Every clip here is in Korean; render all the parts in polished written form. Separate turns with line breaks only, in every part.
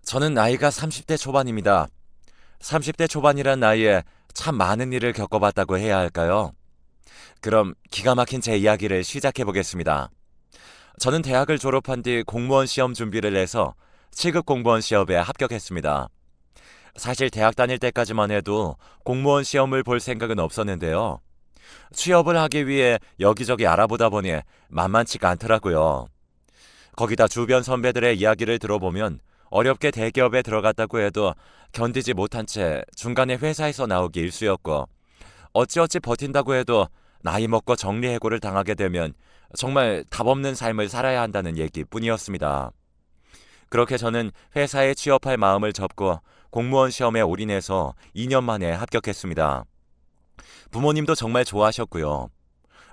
저는 나이가 30대 초반입니다. 30대 초반이란 나이에 참 많은 일을 겪어봤다고 해야 할까요? 그럼 기가 막힌 제 이야기를 시작해 보겠습니다. 저는 대학을 졸업한 뒤 공무원 시험 준비를 해서 7급 공무원 시험에 합격했습니다. 사실 대학 다닐 때까지만 해도 공무원 시험을 볼 생각은 없었는데요. 취업을 하기 위해 여기저기 알아보다 보니 만만치가 않더라고요. 거기다 주변 선배들의 이야기를 들어보면 어렵게 대기업에 들어갔다고 해도 견디지 못한 채 중간에 회사에서 나오기 일쑤였고, 어찌어찌 버틴다고 해도 나이 먹고 정리해고를 당하게 되면 정말 답 없는 삶을 살아야 한다는 얘기뿐이었습니다. 그렇게 저는 회사에 취업할 마음을 접고 공무원 시험에 올인해서 2년 만에 합격했습니다. 부모님도 정말 좋아하셨고요.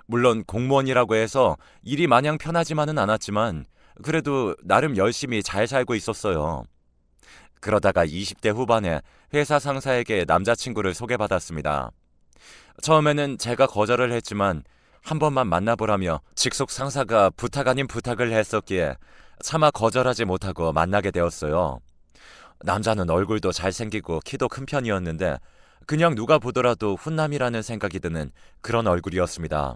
물론 공무원이라고 해서 일이 마냥 편하지만은 않았지만 그래도 나름 열심히 잘 살고 있었어요. 그러다가 20대 후반에 회사 상사에게 남자친구를 소개받았습니다. 처음에는 제가 거절을 했지만 한 번만 만나보라며 직속 상사가 부탁 아닌 부탁을 했었기에 차마 거절하지 못하고 만나게 되었어요. 남자는 얼굴도 잘생기고 키도 큰 편이었는데 그냥 누가 보더라도 훈남이라는 생각이 드는 그런 얼굴이었습니다.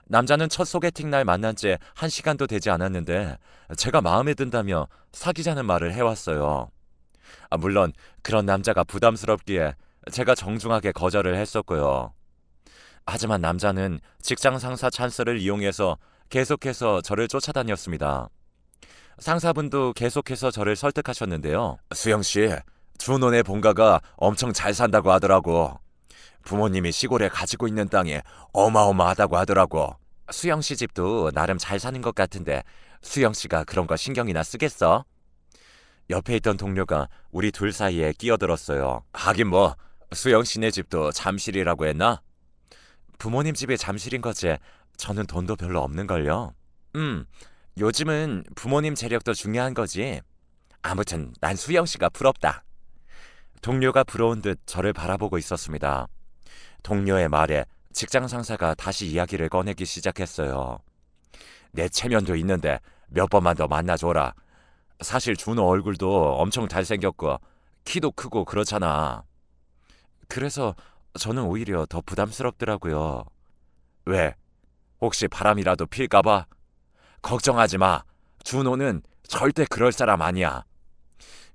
남자는 첫 소개팅 날 만난 지 1시간도 되지 않았는데 제가 마음에 든다며 사귀자는 말을 해왔어요. 물론 그런 남자가 부담스럽기에 제가 정중하게 거절을 했었고요. 하지만 남자는 직장 상사 찬스를 이용해서 계속해서 저를 쫓아다녔습니다. 상사분도 계속해서 저를 설득하셨는데요. 수영씨, 준호네 본가가 엄청 잘 산다고 하더라고. 부모님이 시골에 가지고 있는 땅이 어마어마하다고 하더라고. 수영씨 집도 나름 잘 사는 것 같은데 수영씨가 그런 거 신경이나 쓰겠어? 옆에 있던 동료가 우리 둘 사이에 끼어들었어요. 하긴 뭐 수영씨네 집도 잠실이라고 했나? 부모님 집이 잠실인 거지 저는 돈도 별로 없는걸요. 요즘은 부모님 재력도 중요한 거지. 아무튼 난 수영씨가 부럽다. 동료가 부러운 듯 저를 바라보고 있었습니다. 동료의 말에 직장 상사가 다시 이야기를 꺼내기 시작했어요. 내 체면도 있는데 몇 번만 더 만나줘라. 사실 준호 얼굴도 엄청 잘생겼고 키도 크고 그렇잖아. 그래서 저는 오히려 더 부담스럽더라고요. 왜? 혹시 바람이라도 필까봐? 걱정하지 마. 준호는 절대 그럴 사람 아니야.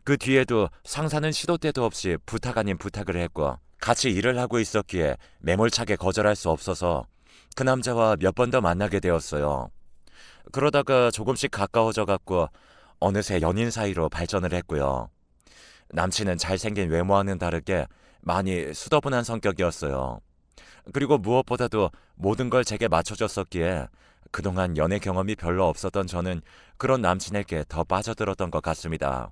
그 뒤에도 상사는 시도 때도 없이 부탁 아닌 부탁을 했고 같이 일을 하고 있었기에 매몰차게 거절할 수 없어서 그 남자와 몇 번 더 만나게 되었어요. 그러다가 조금씩 가까워져 갔고 어느새 연인 사이로 발전을 했고요. 남친은 잘생긴 외모와는 다르게 많이 수더분한 성격이었어요. 그리고 무엇보다도 모든 걸 제게 맞춰줬었기에 그동안 연애 경험이 별로 없었던 저는 그런 남친에게 더 빠져들었던 것 같습니다.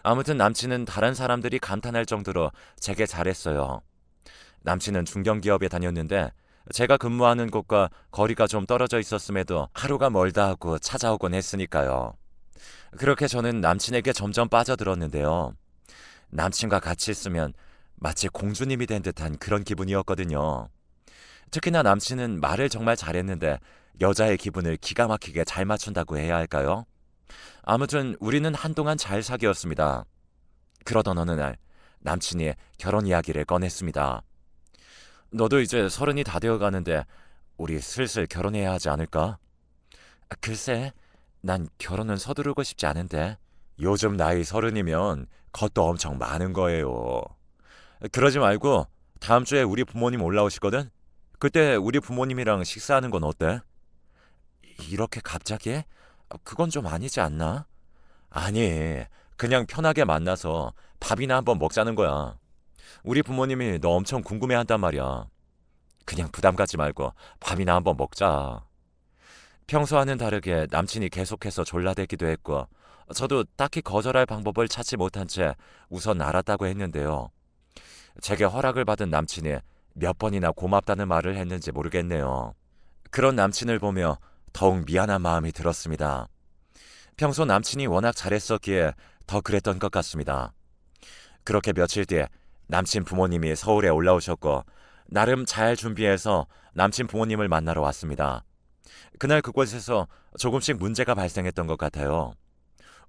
아무튼 남친은 다른 사람들이 감탄할 정도로 제게 잘했어요. 남친은 중견기업에 다녔는데 제가 근무하는 곳과 거리가 좀 떨어져 있었음에도 하루가 멀다 하고 찾아오곤 했으니까요. 그렇게 저는 남친에게 점점 빠져들었는데요. 남친과 같이 있으면 마치 공주님이 된 듯한 그런 기분이었거든요. 특히나 남친은 말을 정말 잘했는데 여자의 기분을 기가 막히게 잘 맞춘다고 해야 할까요? 아무튼 우리는 한동안 잘 사귀었습니다. 그러던 어느 날 남친이 결혼 이야기를 꺼냈습니다. 너도 이제 30이 다 되어가는데 우리 슬슬 결혼해야 하지 않을까? 글쎄, 난 결혼은 서두르고 싶지 않은데. 요즘 나이 30이면 겉도 엄청 많은 거예요. 그러지 말고 다음 주에 우리 부모님 올라오시거든? 그때 우리 부모님이랑 식사하는 건 어때? 이렇게 갑자기? 그건 좀 아니지 않나? 아니, 그냥 편하게 만나서 밥이나 한번 먹자는 거야. 우리 부모님이 너 엄청 궁금해한단 말이야. 그냥 부담 갖지 말고 밥이나 한번 먹자. 평소와는 다르게 남친이 계속해서 졸라대기도 했고 저도 딱히 거절할 방법을 찾지 못한 채 우선 알았다고 했는데요. 제게 허락을 받은 남친이 몇 번이나 고맙다는 말을 했는지 모르겠네요. 그런 남친을 보며 더욱 미안한 마음이 들었습니다. 평소 남친이 워낙 잘했었기에 더 그랬던 것 같습니다. 그렇게 며칠 뒤에 남친 부모님이 서울에 올라오셨고 나름 잘 준비해서 남친 부모님을 만나러 왔습니다. 그날 그곳에서 조금씩 문제가 발생했던 것 같아요.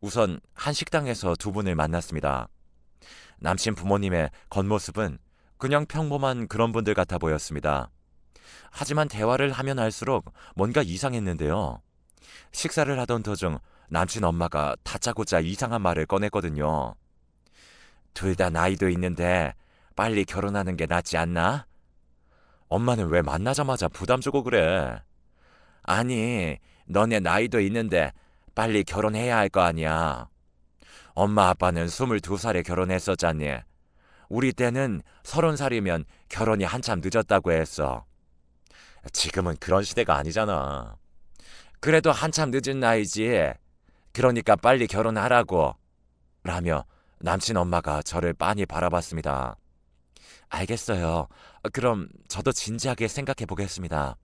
우선 한 식당에서 두 분을 만났습니다. 남친 부모님의 겉모습은 그냥 평범한 그런 분들 같아 보였습니다. 하지만 대화를 하면 할수록 뭔가 이상했는데요. 식사를 하던 도중 남친 엄마가 다짜고짜 이상한 말을 꺼냈거든요. 둘 다 나이도 있는데 빨리 결혼하는 게 낫지 않나? 엄마는 왜 만나자마자 부담 주고 그래? 아니, 너네 나이도 있는데 빨리 결혼해야 할 거 아니야. 엄마 아빠는 22살에 결혼했었잖니. 우리 때는 30살이면 결혼이 한참 늦었다고 했어. 지금은 그런 시대가 아니잖아. 그래도 한참 늦은 나이지. 그러니까 빨리 결혼하라고. 라며 남친 엄마가 저를 빤히 바라봤습니다. 알겠어요. 그럼 저도 진지하게 생각해 보겠습니다.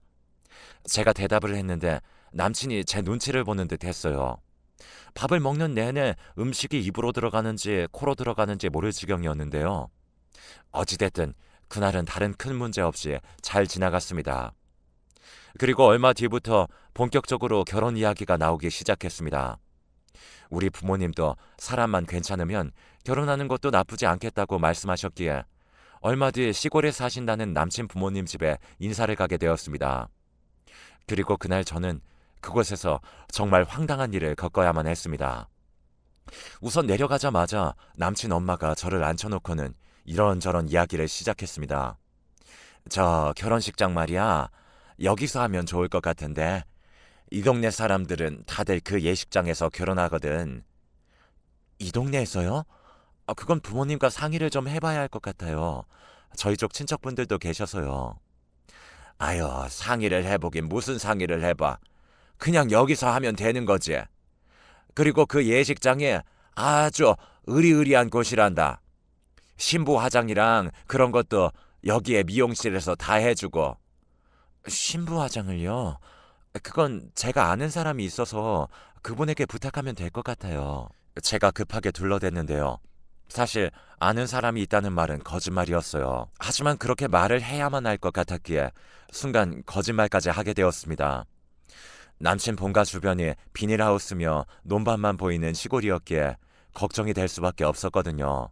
제가 대답을 했는데 남친이 제 눈치를 보는 듯 했어요. 밥을 먹는 내내 음식이 입으로 들어가는지 코로 들어가는지 모를 지경이었는데요. 어찌됐든 그날은 다른 큰 문제 없이 잘 지나갔습니다. 그리고 얼마 뒤부터 본격적으로 결혼 이야기가 나오기 시작했습니다. 우리 부모님도 사람만 괜찮으면 결혼하는 것도 나쁘지 않겠다고 말씀하셨기에 얼마 뒤 시골에 사신다는 남친 부모님 집에 인사를 가게 되었습니다. 그리고 그날 저는 그곳에서 정말 황당한 일을 겪어야만 했습니다. 우선 내려가자마자 남친 엄마가 저를 앉혀놓고는 이런저런 이야기를 시작했습니다. 저 결혼식장 말이야. 여기서 하면 좋을 것 같은데 이 동네 사람들은 다들 그 예식장에서 결혼하거든. 이 동네에서요? 그건 부모님과 상의를 좀 해봐야 할 것 같아요. 저희 쪽 친척분들도 계셔서요. 아유, 상의를 해보긴 무슨 상의를 해봐. 그냥 여기서 하면 되는 거지. 그리고 그 예식장이 아주 으리으리한 곳이란다. 신부 화장이랑 그런 것도 여기에 미용실에서 다 해주고. 신부 화장을요? 그건 제가 아는 사람이 있어서 그분에게 부탁하면 될 것 같아요. 제가 급하게 둘러댔는데요. 사실 아는 사람이 있다는 말은 거짓말이었어요. 하지만 그렇게 말을 해야만 할 것 같았기에 순간 거짓말까지 하게 되었습니다. 남친 본가 주변이 비닐하우스며 논밭만 보이는 시골이었기에 걱정이 될 수밖에 없었거든요.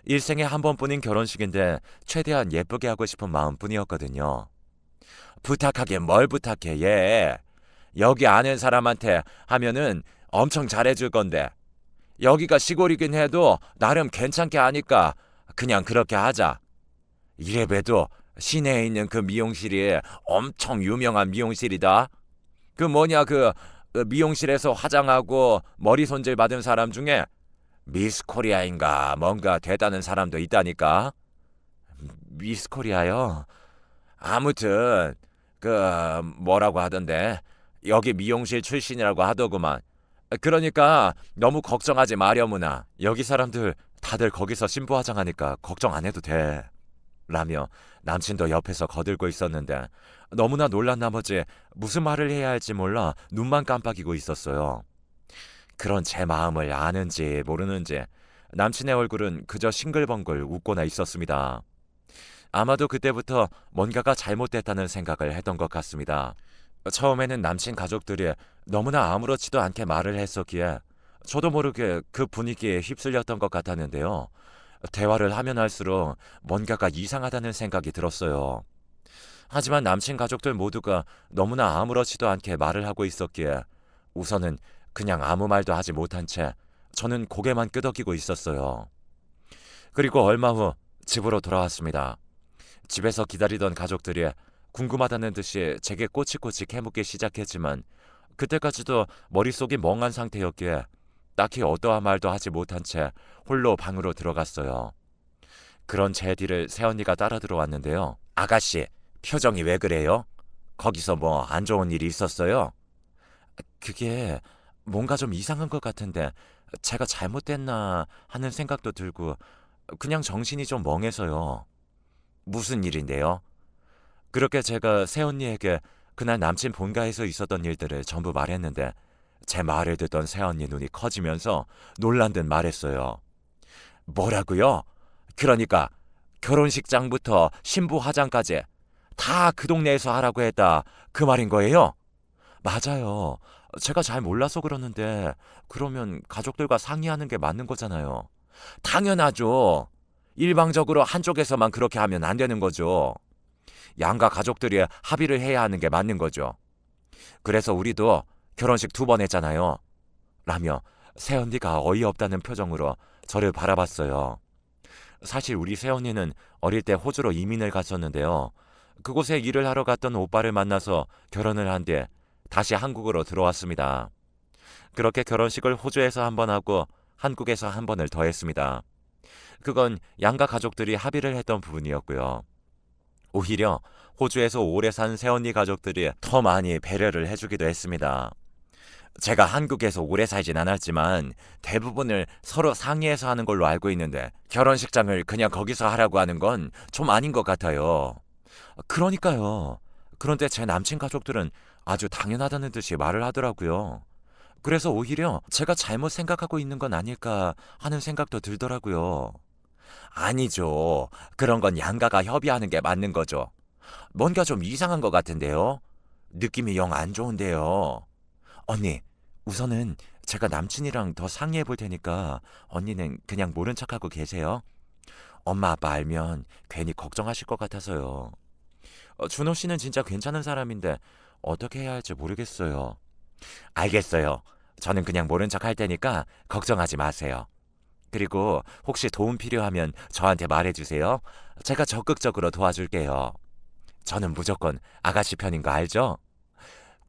일생에 한 번뿐인 결혼식인데 최대한 예쁘게 하고 싶은 마음뿐이었거든요. 부탁하긴 뭘 부탁해, 얘. 여기 아는 사람한테 하면은 엄청 잘해줄 건데. 여기가 시골이긴 해도 나름 괜찮게 하니까 그냥 그렇게 하자. 이래봬도 시내에 있는 그 미용실이 엄청 유명한 미용실이다. 그 뭐냐 그 미용실에서 화장하고 머리 손질 받은 사람 중에 미스 코리아인가 뭔가 되다는 사람도 있다니까. 미스 코리아요? 아무튼 그 뭐라고 하던데 여기 미용실 출신이라고 하더구만. 그러니까 너무 걱정하지 마려무나. 여기 사람들 다들 거기서 신부 화장하니까 걱정 안 해도 돼. 라며 남친도 옆에서 거들고 있었는데 너무나 놀란 나머지 무슨 말을 해야 할지 몰라 눈만 깜빡이고 있었어요. 그런 제 마음을 아는지 모르는지 남친의 얼굴은 그저 싱글벙글 웃고나 있었습니다. 아마도 그때부터 뭔가가 잘못됐다는 생각을 했던 것 같습니다. 처음에는 남친 가족들이 너무나 아무렇지도 않게 말을 했었기에 저도 모르게 그 분위기에 휩쓸렸던 것 같았는데요. 대화를 하면 할수록 뭔가가 이상하다는 생각이 들었어요. 하지만 남친 가족들 모두가 너무나 아무렇지도 않게 말을 하고 있었기에 우선은 그냥 아무 말도 하지 못한 채 저는 고개만 끄덕이고 있었어요. 그리고 얼마 후 집으로 돌아왔습니다. 집에서 기다리던 가족들이 궁금하다는 듯이 제게 꼬치꼬치 캐묻기 시작했지만 그때까지도 머릿속이 멍한 상태였기에 딱히 어떠한 말도 하지 못한 채 홀로 방으로 들어갔어요. 그런 제 뒤를 새언니가 따라 들어왔는데요. 아가씨, 표정이 왜 그래요? 거기서 뭐 안 좋은 일이 있었어요? 그게 뭔가 좀 이상한 것 같은데 제가 잘못됐나 하는 생각도 들고 그냥 정신이 좀 멍해서요. 무슨 일인데요? 그렇게 제가 새언니에게 그날 남친 본가에서 있었던 일들을 전부 말했는데 제 말을 듣던 새언니 눈이 커지면서 놀란 듯 말했어요. 뭐라고요? 그러니까 결혼식장부터 신부 화장까지 다 그 동네에서 하라고 했다 그 말인 거예요? 맞아요. 제가 잘 몰라서 그러는데 그러면 가족들과 상의하는 게 맞는 거잖아요. 당연하죠. 일방적으로 한쪽에서만 그렇게 하면 안 되는 거죠. 양가 가족들이 합의를 해야 하는 게 맞는 거죠. 그래서 우리도 결혼식 2번 했잖아요. 라며 새언니가 어이없다는 표정으로 저를 바라봤어요. 사실 우리 새언니는 어릴 때 호주로 이민을 갔었는데요. 그곳에 일을 하러 갔던 오빠를 만나서 결혼을 한 뒤 다시 한국으로 들어왔습니다. 그렇게 결혼식을 호주에서 1번 하고 한국에서 1번을 더 했습니다. 그건 양가 가족들이 합의를 했던 부분이었고요. 오히려 호주에서 오래 산 새언니 가족들이 더 많이 배려를 해주기도 했습니다. 제가 한국에서 오래 살진 않았지만 대부분을 서로 상의해서 하는 걸로 알고 있는데 결혼식장을 그냥 거기서 하라고 하는 건 좀 아닌 것 같아요. 그러니까요. 그런데 제 남친 가족들은 아주 당연하다는 듯이 말을 하더라고요. 그래서 오히려 제가 잘못 생각하고 있는 건 아닐까 하는 생각도 들더라고요. 아니죠. 그런 건 양가가 협의하는 게 맞는 거죠. 뭔가 좀 이상한 것 같은데요. 느낌이 영 안 좋은데요. 언니, 우선은 제가 남친이랑 더 상의해 볼 테니까 언니는 그냥 모른 척하고 계세요. 엄마 아빠 알면 괜히 걱정하실 것 같아서요. 준호 씨는 진짜 괜찮은 사람인데 어떻게 해야 할지 모르겠어요. 알겠어요. 저는 그냥 모른 척 할 테니까 걱정하지 마세요. 그리고 혹시 도움 필요하면 저한테 말해주세요. 제가 적극적으로 도와줄게요. 저는 무조건 아가씨 편인 거 알죠?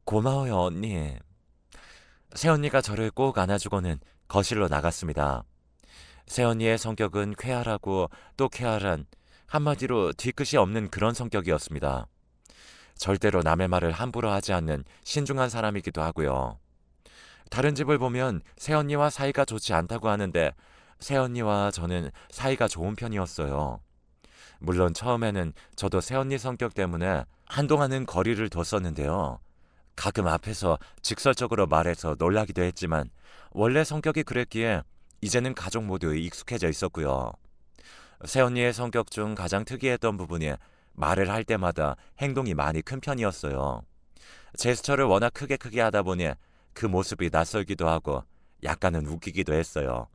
고마워요, 언니. 새언니가 저를 꼭 안아주고는 거실로 나갔습니다. 새언니의 성격은 쾌활하고 또 쾌활한, 한마디로 뒤끝이 없는 그런 성격이었습니다. 절대로 남의 말을 함부로 하지 않는 신중한 사람이기도 하고요. 다른 집을 보면 새언니와 사이가 좋지 않다고 하는데 새언니와 저는 사이가 좋은 편이었어요. 물론 처음에는 저도 새언니 성격 때문에 한동안은 거리를 뒀었는데요. 가끔 앞에서 직설적으로 말해서 놀라기도 했지만 원래 성격이 그랬기에 이제는 가족 모두 익숙해져 있었고요. 새언니의 성격 중 가장 특이했던 부분이 말을 할 때마다 행동이 많이 큰 편이었어요. 제스처를 워낙 크게 하다 보니 그 모습이 낯설기도 하고 약간은 웃기기도 했어요.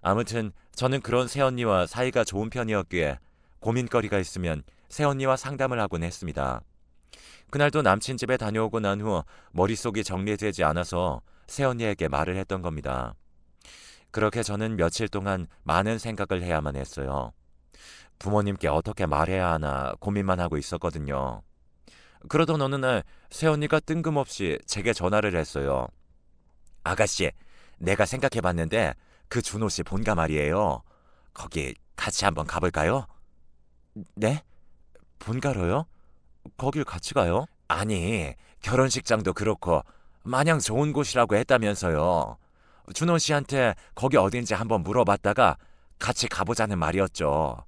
아무튼 저는 그런 새언니와 사이가 좋은 편이었기에 고민거리가 있으면 새언니와 상담을 하곤 했습니다. 그날도 남친 집에 다녀오고 난 후 머릿속이 정리되지 않아서 새언니에게 말을 했던 겁니다. 그렇게 저는 며칠 동안 많은 생각을 해야만 했어요. 부모님께 어떻게 말해야 하나 고민만 하고 있었거든요. 그러던 어느 날 새언니가 뜬금없이 제게 전화를 했어요. 아가씨, 내가 생각해봤는데 그 준호 씨 본가 말이에요. 거기 같이 한번 가볼까요? 네? 본가로요? 거길 같이 가요? 아니, 결혼식장도 그렇고 마냥 좋은 곳이라고 했다면서요. 준호 씨한테 거기 어딘지 한번 물어봤다가 같이 가보자는 말이었죠.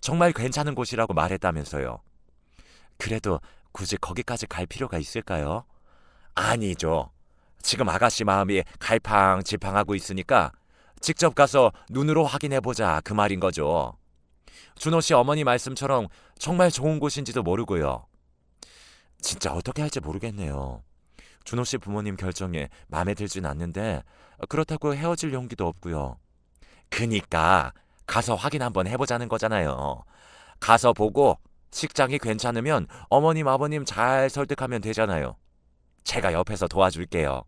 정말 괜찮은 곳이라고 말했다면서요. 그래도 굳이 거기까지 갈 필요가 있을까요? 아니죠. 지금 아가씨 마음이 갈팡질팡하고 있으니까 직접 가서 눈으로 확인해보자 그 말인 거죠. 준호 씨 어머니 말씀처럼 정말 좋은 곳인지도 모르고요. 진짜 어떻게 할지 모르겠네요. 준호 씨 부모님 결정에 마음에 들진 않는데 그렇다고 헤어질 용기도 없고요. 그니까 가서 확인 한번 해보자는 거잖아요. 가서 보고 식장이 괜찮으면 어머님 아버님 잘 설득하면 되잖아요. 제가 옆에서 도와줄게요.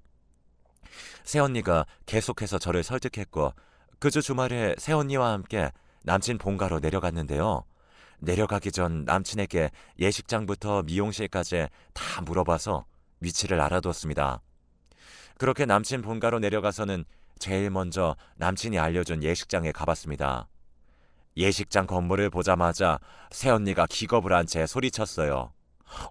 새언니가 계속해서 저를 설득했고 그 주 주말에 새언니와 함께 남친 본가로 내려갔는데요. 내려가기 전 남친에게 예식장부터 미용실까지 다 물어봐서 위치를 알아두었습니다. 그렇게 남친 본가로 내려가서는 제일 먼저 남친이 알려준 예식장에 가봤습니다. 예식장 건물을 보자마자 새언니가 기겁을 한 채 소리쳤어요.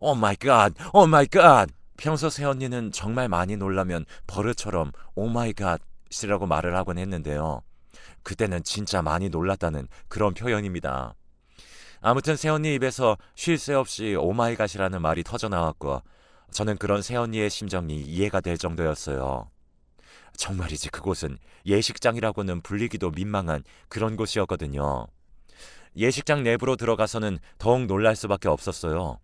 오 마이 갓! 오 마이 갓! 평소 새언니는 정말 많이 놀라면 버릇처럼 오 마이 갓이라고 말을 하곤 했는데요. 그때는 진짜 많이 놀랐다는 그런 표현입니다. 아무튼 새언니 입에서 쉴 새 없이 오 마이 갓이라는 말이 터져나왔고 저는 그런 새언니의 심정이 이해가 될 정도였어요. 정말이지 그곳은 예식장이라고는 불리기도 민망한 그런 곳이었거든요. 예식장 내부로 들어가서는 더욱 놀랄 수밖에 없었어요.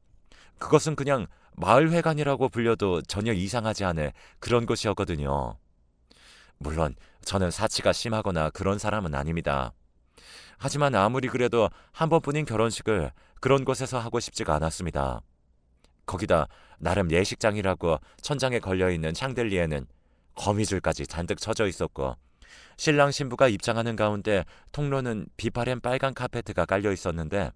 그것은 그냥 마을회관이라고 불려도 전혀 이상하지 않을 그런 곳이었거든요. 물론 저는 사치가 심하거나 그런 사람은 아닙니다. 하지만 아무리 그래도 한 번뿐인 결혼식을 그런 곳에서 하고 싶지가 않았습니다. 거기다 나름 예식장이라고 천장에 걸려있는 샹들리에는 거미줄까지 잔뜩 쳐져 있었고, 신랑 신부가 입장하는 가운데 통로는 비파렌 빨간 카페트가 깔려 있었는데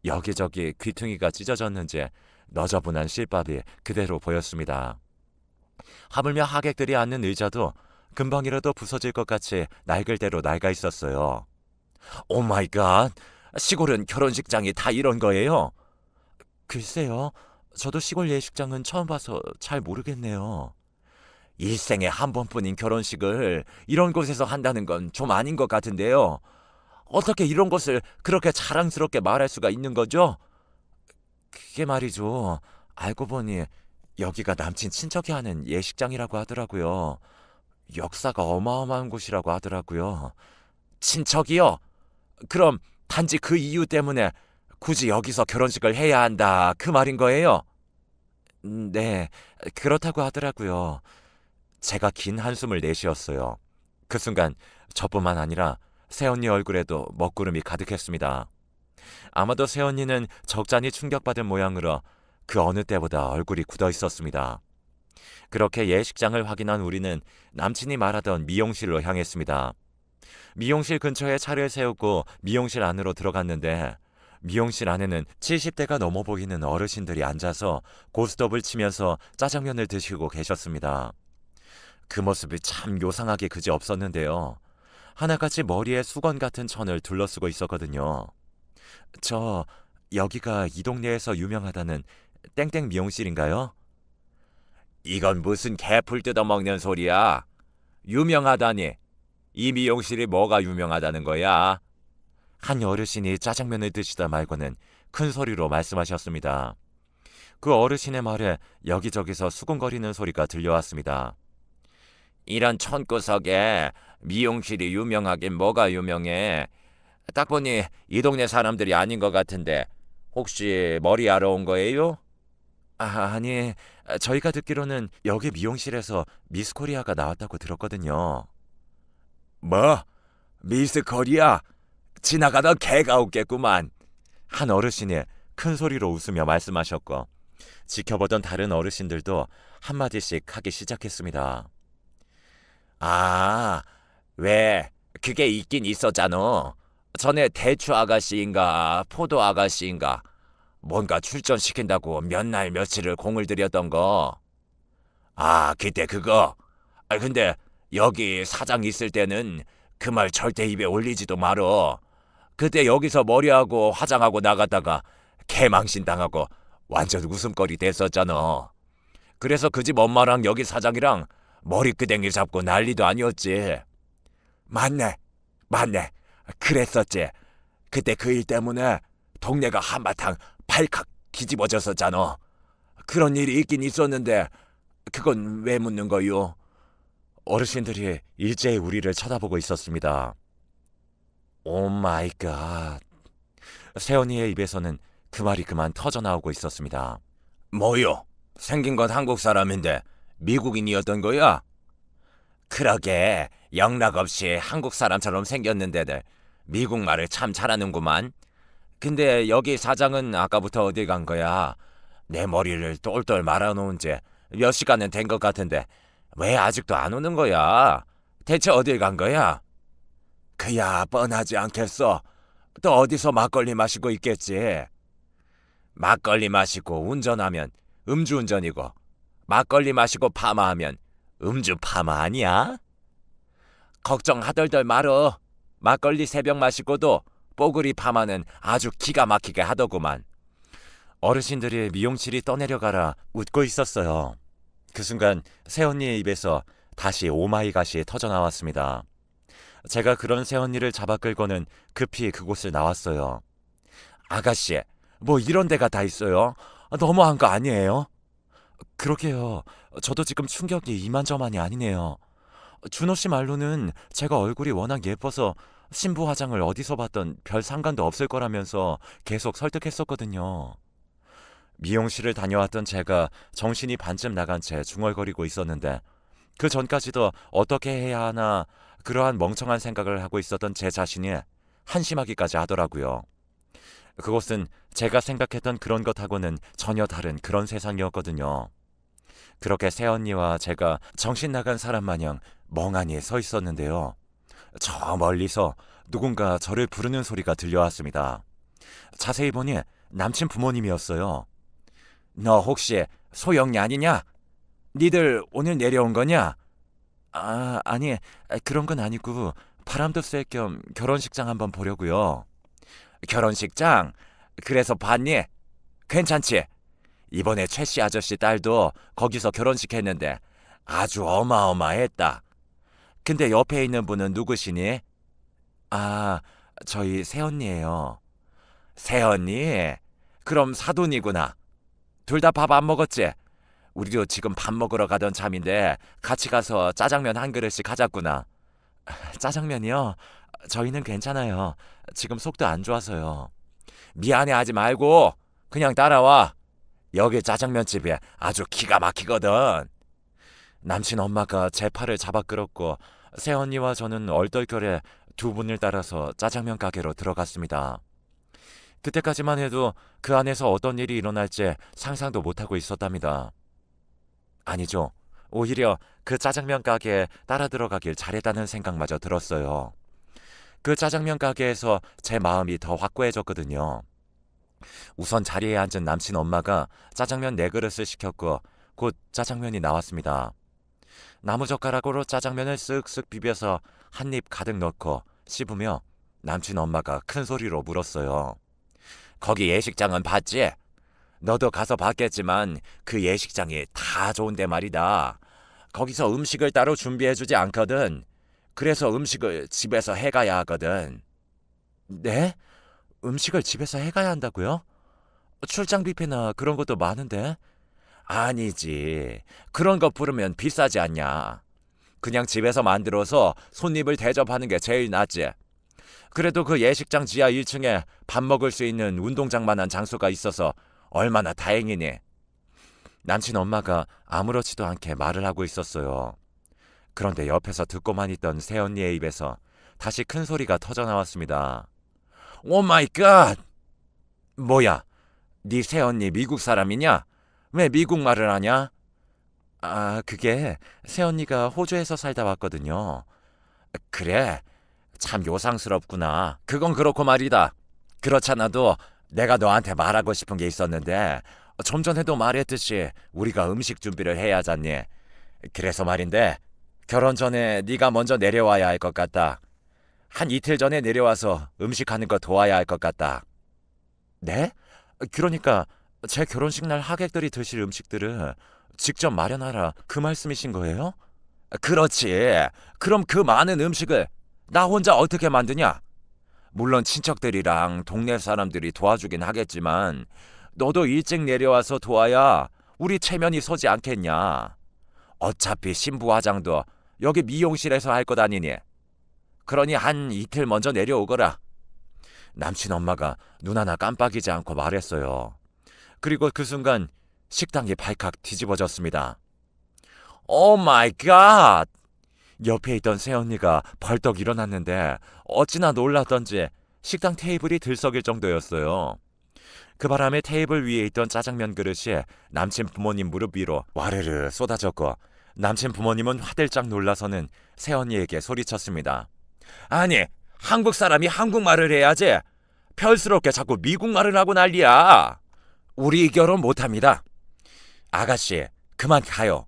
여기저기 귀퉁이가 찢어졌는지 너저분한 실밥이 그대로 보였습니다. 하물며 하객들이 앉는 의자도 금방이라도 부서질 것 같이 낡을 대로 낡아 있었어요. 오 마이 갓, 시골은 결혼식장이 다 이런 거예요? 글쎄요, 저도 시골 예식장은 처음 봐서 잘 모르겠네요. 일생에 한 번뿐인 결혼식을 이런 곳에서 한다는 건 좀 아닌 것 같은데요. 어떻게 이런 것을 그렇게 자랑스럽게 말할 수가 있는 거죠? 그게 말이죠. 알고 보니 여기가 남친 친척이 하는 예식장이라고 하더라고요. 역사가 어마어마한 곳이라고 하더라고요. 친척이요? 그럼 단지 그 이유 때문에 굳이 여기서 결혼식을 해야 한다, 그 말인 거예요? 네, 그렇다고 하더라고요. 제가 긴 한숨을 내쉬었어요. 그 순간 저뿐만 아니라 새언니 얼굴에도 먹구름이 가득했습니다. 아마도 새언니는 적잖이 충격받은 모양으로 그 어느 때보다 얼굴이 굳어 있었습니다. 그렇게 예식장을 확인한 우리는 남친이 말하던 미용실로 향했습니다. 미용실 근처에 차를 세우고 미용실 안으로 들어갔는데, 미용실 안에는 70대가 넘어 보이는 어르신들이 앉아서 고스톱을 치면서 짜장면을 드시고 계셨습니다. 그 모습이 참 요상하게 그지 없었는데요. 하나같이 머리에 수건 같은 천을 둘러쓰고 있었거든요. 저, 여기가 이 동네에서 유명하다는 땡땡 미용실인가요? 이건 무슨 개풀 뜯어먹는 소리야. 유명하다니. 이 미용실이 뭐가 유명하다는 거야? 한 어르신이 짜장면을 드시다 말고는 큰 소리로 말씀하셨습니다. 그 어르신의 말에 여기저기서 수군거리는 소리가 들려왔습니다. 이런 촌구석에 미용실이 유명하긴 뭐가 유명해. 딱 보니 이 동네 사람들이 아닌 것 같은데 혹시 머리하러 온 거예요? 아니, 저희가 듣기로는 여기 미용실에서 미스 코리아가 나왔다고 들었거든요. 뭐? 미스 코리아? 지나가던 개가 웃겠구만. 한 어르신이 큰 소리로 웃으며 말씀하셨고, 지켜보던 다른 어르신들도 한마디씩 하기 시작했습니다. 아, 왜? 그게 있긴 있었잖아. 전에 대추 아가씨인가 포도 아가씨인가 뭔가 출전시킨다고 몇 날 며칠을 공을 들였던 거. 아, 그때 그거. 근데 여기 사장 있을 때는 그 말 절대 입에 올리지도 말어. 그때 여기서 머리하고 화장하고 나갔다가 개망신 당하고 완전 웃음거리 됐었잖아. 그래서 그 집 엄마랑 여기 사장이랑 머리끄댕이 잡고 난리도 아니었지. 맞네. 그랬었지. 그때 그 일 때문에 동네가 한바탕 발칵 뒤집어졌었잖아. 그런 일이 있긴 있었는데 그건 왜 묻는 거요? 어르신들이 일제히 우리를 쳐다보고 있었습니다. 오 마이 갓. 새언니의 입에서는 그 말이 그만 터져나오고 있었습니다. 뭐요? 생긴 건 한국 사람인데 미국인이었던 거야? 그러게, 영락없이 한국 사람처럼 생겼는데들 미국 말을 참 잘하는구만. 근데 여기 사장은 아까부터 어디 간 거야? 내 머리를 똘똘 말아놓은 지 몇 시간은 된 것 같은데 왜 아직도 안 오는 거야? 대체 어딜 간 거야? 그야 뻔하지 않겠어. 또 어디서 막걸리 마시고 있겠지. 막걸리 마시고 운전하면 음주운전이고, 막걸리 마시고 파마하면 음주 파마 아니야? 걱정 하덜덜 말어. 막걸리 3병 마시고도 뽀글이 파마는 아주 기가 막히게 하더구만. 어르신들이 미용실이 떠내려가라 웃고 있었어요. 그 순간 새언니의 입에서 다시 오마이갓이 터져나왔습니다. 제가 그런 새언니를 잡아 끌고는 급히 그곳을 나왔어요. 아가씨, 뭐 이런 데가 다 있어요? 너무한 거 아니에요? 그러게요. 저도 지금 충격이 이만저만이 아니네요. 준호 씨 말로는 제가 얼굴이 워낙 예뻐서 신부 화장을 어디서 봤던 별 상관도 없을 거라면서 계속 설득했었거든요. 미용실을 다녀왔던 제가 정신이 반쯤 나간 채 중얼거리고 있었는데 그 전까지도 어떻게 해야 하나 그러한 멍청한 생각을 하고 있었던 제 자신이 한심하기까지 하더라고요. 그곳은 제가 생각했던 그런 것하고는 전혀 다른 그런 세상이었거든요. 그렇게 새언니와 제가 정신 나간 사람 마냥 멍하니 서 있었는데요. 저 멀리서 누군가 저를 부르는 소리가 들려왔습니다. 자세히 보니 남친 부모님이었어요. 너 혹시 소영이 아니냐? 니들 오늘 내려온 거냐? 아니, 그런 건 아니고 바람도 쐴 겸 결혼식장 한번 보려고요. 결혼식장? 그래서 봤니? 괜찮지? 이번에 최 씨 아저씨 딸도 거기서 결혼식 했는데 아주 어마어마했다. 근데 옆에 있는 분은 누구시니? 아, 저희 새언니예요. 새언니? 그럼 사돈이구나. 둘 다 밥 안 먹었지? 우리도 지금 밥 먹으러 가던 참인데 같이 가서 짜장면 한 그릇씩 하자꾸나. 짜장면이요? 저희는 괜찮아요. 지금 속도 안 좋아서요. 미안해하지 말고 그냥 따라와. 여기 짜장면집이 아주 기가 막히거든. 남친 엄마가 제 팔을 잡아 끌었고 새언니와 저는 얼떨결에 두 분을 따라서 짜장면 가게로 들어갔습니다. 그때까지만 해도 그 안에서 어떤 일이 일어날지 상상도 못하고 있었답니다. 아니죠. 오히려 그 짜장면 가게에 따라 들어가길 잘했다는 생각마저 들었어요. 그 짜장면 가게에서 제 마음이 더 확고해졌거든요. 우선 자리에 앉은 남친 엄마가 짜장면 4그릇을 시켰고 곧 짜장면이 나왔습니다. 나무젓가락으로 짜장면을 쓱쓱 비벼서 한 입 가득 넣고 씹으며 남친 엄마가 큰 소리로 물었어요. 거기 예식장은 봤지? 너도 가서 봤겠지만 그 예식장이 다 좋은데 말이다. 거기서 음식을 따로 준비해주지 않거든. 그래서 음식을 집에서 해가야 하거든. 네? 음식을 집에서 해가야 한다고요? 출장 뷔페나 그런 것도 많은데? 아니지. 그런 거 부르면 비싸지 않냐. 그냥 집에서 만들어서 손님을 대접하는 게 제일 낫지. 그래도 그 예식장 지하 1층에 밥 먹을 수 있는 운동장만한 장소가 있어서 얼마나 다행이니. 남친 엄마가 아무렇지도 않게 말을 하고 있었어요. 그런데 옆에서 듣고만 있던 새언니의 입에서 다시 큰 소리가 터져 나왔습니다. 오 마이 갓! 뭐야? 네 새언니 미국 사람이냐? 왜 미국 말을 하냐? 그게 새언니가 호주에서 살다 왔거든요. 그래? 참 요상스럽구나. 그건 그렇고 말이다. 그렇잖아도 내가 너한테 말하고 싶은 게 있었는데 좀 전에도 말했듯이 우리가 음식 준비를 해야 하잖니. 그래서 말인데 결혼 전에 네가 먼저 내려와야 할 것 같다. 한 이틀 전에 내려와서 음식하는 거 도와야 할 것 같다. 네? 그러니까 제 결혼식 날 하객들이 드실 음식들을 직접 마련하라 그 말씀이신 거예요? 그렇지. 그럼 그 많은 음식을 나 혼자 어떻게 만드냐? 물론 친척들이랑 동네 사람들이 도와주긴 하겠지만 너도 일찍 내려와서 도와야 우리 체면이 서지 않겠냐. 어차피 신부 화장도 여기 미용실에서 할 것 아니니. 그러니 한 이틀 먼저 내려오거라. 남친 엄마가 눈 하나 깜빡이지 않고 말했어요. 그리고 그 순간 식당이 발칵 뒤집어졌습니다. 오 마이 갓! 옆에 있던 새언니가 벌떡 일어났는데 어찌나 놀랐던지 식당 테이블이 들썩일 정도였어요. 그 바람에 테이블 위에 있던 짜장면 그릇이 남친 부모님 무릎 위로 와르르 쏟아졌고 남친 부모님은 화들짝 놀라서는 새언니에게 소리쳤습니다. 아니, 한국 사람이 한국말을 해야지. 별스럽게 자꾸 미국말을 하고 난리야. 우리 결혼 못합니다. 아가씨, 그만 가요.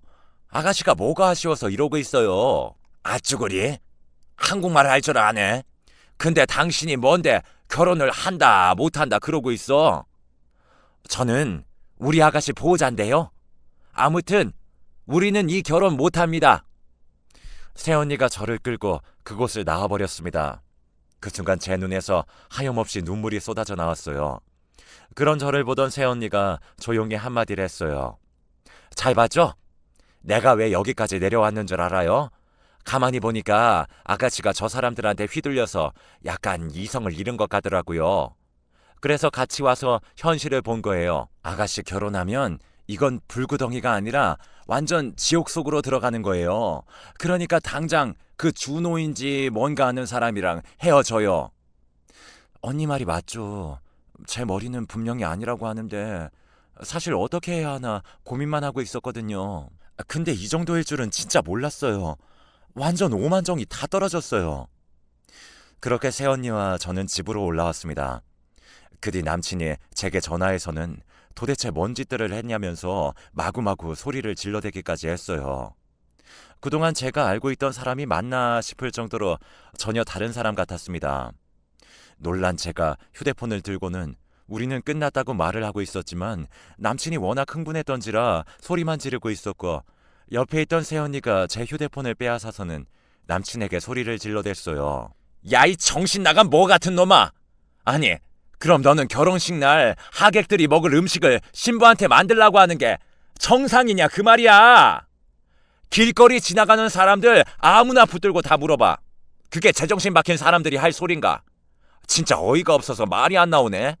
아가씨가 뭐가 아쉬워서 이러고 있어요. 아쭈구리? 한국말 할 줄 아네. 근데 당신이 뭔데 결혼을 한다 못한다 그러고 있어. 저는 우리 아가씨 보호자인데요. 아무튼 우리는 이 결혼 못합니다. 새언니가 저를 끌고 그곳을 나와버렸습니다. 그 순간 제 눈에서 하염없이 눈물이 쏟아져 나왔어요. 그런 저를 보던 새언니가 조용히 한마디를 했어요. 잘 봤죠? 내가 왜 여기까지 내려왔는 줄 알아요? 가만히 보니까 아가씨가 저 사람들한테 휘둘려서 약간 이성을 잃은 것 같더라고요. 그래서 같이 와서 현실을 본 거예요. 아가씨 결혼하면 이건 불구덩이가 아니라 완전 지옥 속으로 들어가는 거예요. 그러니까 당장 그 준호인지 뭔가 하는 사람이랑 헤어져요. 언니 말이 맞죠. 제 머리는 분명히 아니라고 하는데 사실 어떻게 해야 하나 고민만 하고 있었거든요. 근데 이 정도일 줄은 진짜 몰랐어요. 완전 오만정이 다 떨어졌어요. 그렇게 새언니와 저는 집으로 올라왔습니다. 그 뒤 남친이 제게 전화해서는 도대체 뭔 짓들을 했냐면서 마구마구 소리를 질러대기까지 했어요. 그동안 제가 알고 있던 사람이 맞나 싶을 정도로 전혀 다른 사람 같았습니다. 놀란 제가 휴대폰을 들고는 우리는 끝났다고 말을 하고 있었지만 남친이 워낙 흥분했던지라 소리만 지르고 있었고, 옆에 있던 새언니가 제 휴대폰을 빼앗아서는 남친에게 소리를 질러댔어요. 야, 이 정신 나간 뭐 같은 놈아! 아니, 그럼 너는 결혼식 날 하객들이 먹을 음식을 신부한테 만들라고 하는 게 정상이냐 그 말이야! 길거리 지나가는 사람들 아무나 붙들고 다 물어봐. 그게 제정신 박힌 사람들이 할 소린가? 진짜 어이가 없어서 말이 안 나오네.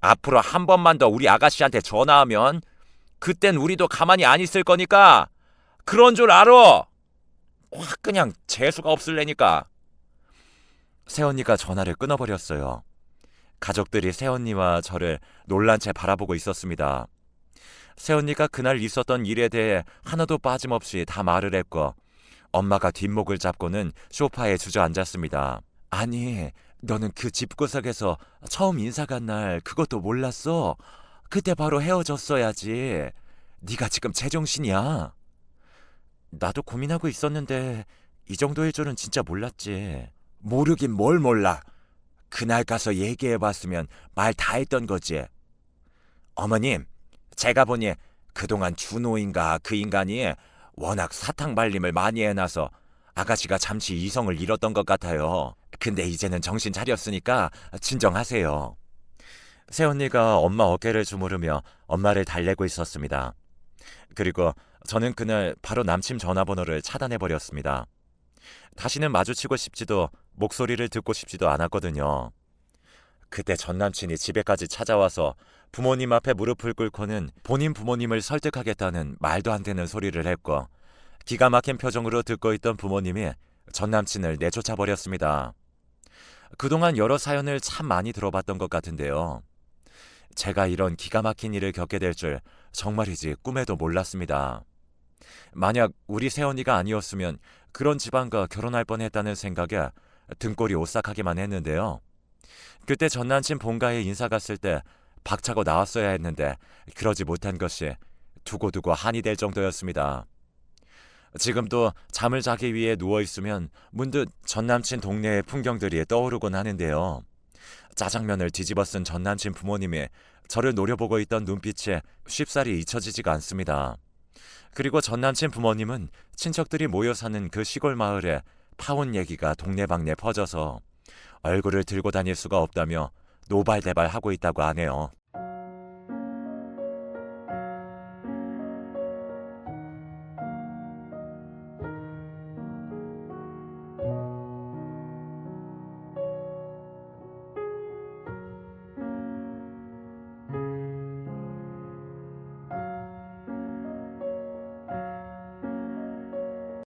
앞으로 한 번만 더 우리 아가씨한테 전화하면 그땐 우리도 가만히 안 있을 거니까 그런 줄 알아. 확 그냥 재수가 없을래니까. 새언니가 전화를 끊어버렸어요. 가족들이 새언니와 저를 놀란 채 바라보고 있었습니다. 새언니가 그날 있었던 일에 대해 하나도 빠짐없이 다 말을 했고, 엄마가 뒷목을 잡고는 소파에 주저앉았습니다. 아니, 너는 그 집구석에서 처음 인사 간 날 그것도 몰랐어? 그때 바로 헤어졌어야지. 네가 지금 제정신이야? 나도 고민하고 있었는데 이 정도일 줄은 진짜 몰랐지. 모르긴 뭘 몰라. 그날 가서 얘기해봤으면 말 다 했던 거지. 어머님, 제가 보니 그동안 준호인가 그 인간이 워낙 사탕 발림을 많이 해놔서 아가씨가 잠시 이성을 잃었던 것 같아요. 근데 이제는 정신 차렸으니까 진정하세요. 새언니가 엄마 어깨를 주무르며 엄마를 달래고 있었습니다. 그리고 저는 그날 바로 남친 전화번호를 차단해버렸습니다. 다시는 마주치고 싶지도 목소리를 듣고 싶지도 않았거든요. 그때 전 남친이 집에까지 찾아와서 부모님 앞에 무릎을 꿇고는 본인 부모님을 설득하겠다는 말도 안 되는 소리를 했고, 기가 막힌 표정으로 듣고 있던 부모님이 전 남친을 내쫓아 버렸습니다. 그동안 여러 사연을 참 많이 들어봤던 것 같은데요. 제가 이런 기가 막힌 일을 겪게 될 줄 정말이지 꿈에도 몰랐습니다. 만약 우리 새언니가 아니었으면 그런 집안과 결혼할 뻔했다는 생각에 등골이 오싹하기만 했는데요. 그때 전 남친 본가에 인사 갔을 때 박차고 나왔어야 했는데 그러지 못한 것이 두고두고 한이 될 정도였습니다. 지금도 잠을 자기 위해 누워있으면 문득 전 남친 동네의 풍경들이 떠오르곤 하는데요. 짜장면을 뒤집어 쓴 전 남친 부모님이 저를 노려보고 있던 눈빛에 쉽사리 잊혀지지가 않습니다. 그리고 전 남친 부모님은 친척들이 모여 사는 그 시골 마을에 파혼 얘기가 동네방네 퍼져서 얼굴을 들고 다닐 수가 없다며 노발대발하고 있다고 하네요.